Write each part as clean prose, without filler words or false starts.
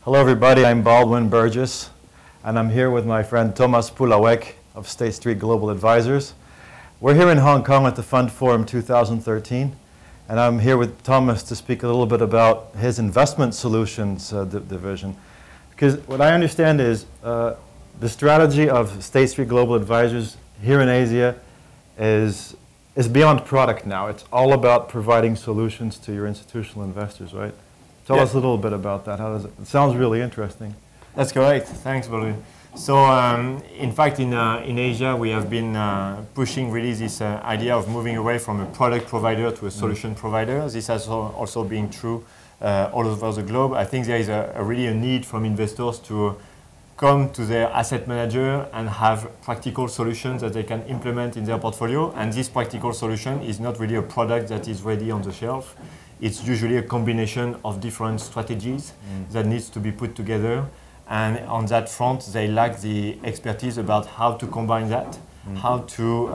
Hello everybody, I'm Baldwin Burgess and I'm here with my friend Thomas Poullaouec of State Street Global Advisors. We're here in Hong Kong at the FundForum 2013 and I'm here with Thomas to speak a little bit about his investment solutions division. Because what I understand is the strategy of State Street Global Advisors here in Asia is beyond product now. It's all about providing solutions to your institutional investors, right? Tell us a little bit about that. How does it? It sounds really interesting. That's correct. Thanks, Baldwin. So, in fact, in Asia, we have been pushing really this idea of moving away from a product provider to a solution provider. This has also been true all over the globe. I think there is really a need from investors to come to their asset manager and have practical solutions that they can implement in their portfolio. And this practical solution is not really a product that is ready on the shelf. It's usually a combination of different strategies that needs to be put together. And on that front, they lack the expertise about how to combine that, how to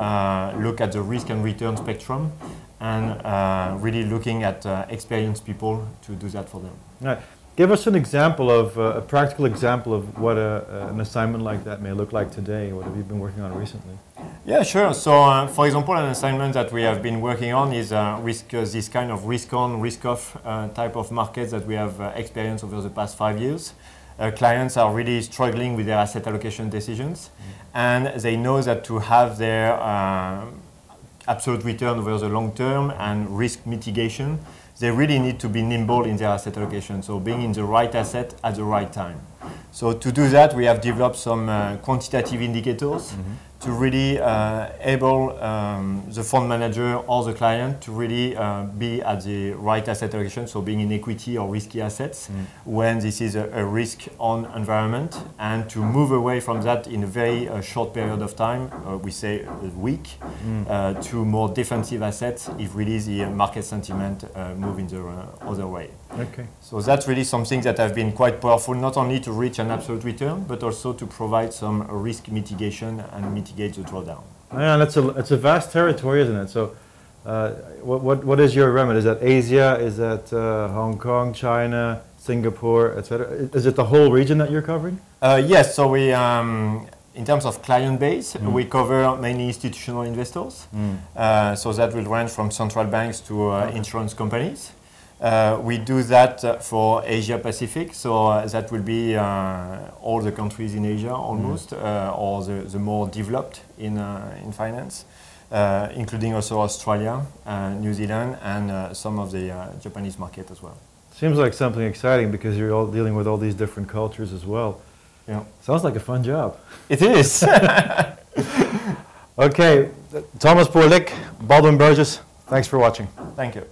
look at the risk and return spectrum, and really looking at experienced people to do that for them. Right. Give us an example of, a practical example of what an assignment like that may look like today. What have you been working on recently? Yeah, sure. So, for example, an assignment that we have been working on is this kind of risk-on, risk-off type of markets that we have experienced over the past 5 years. Clients are really struggling with their asset allocation decisions, and they know that to have their absolute return over the long term and risk mitigation, they really need to be nimble in their asset allocation, so being in the right asset at the right time. So to do that, we have developed some quantitative indicators to really enable the fund manager or the client to really be at the right asset allocation, so being in equity or risky assets when this is a risk-on environment, and to move away from that in a very short period of time, we say a week, to more defensive assets if really the market sentiment move in the other way. Okay. So that's really something that has been quite powerful, not only to reach an absolute return, but also to provide some risk mitigation and mitigate the drawdown. Yeah, and it's a vast territory, isn't it? So what is your remit? Is that Asia? Is that Hong Kong, China, Singapore, etc.? Is it the whole region that you're covering? Yes, so we, in terms of client base, we cover mainly institutional investors. So that will range from central banks to insurance companies. We do that for Asia Pacific, so that will be all the countries in Asia almost, or the more developed in finance, including also Australia, New Zealand, and some of the Japanese market as well. Seems like something exciting because you're all dealing with all these different cultures as well. Yeah. Sounds like a fun job. It is. Okay, Thomas Poullaouec, Baldwin Burgess, thanks for watching. Thank you.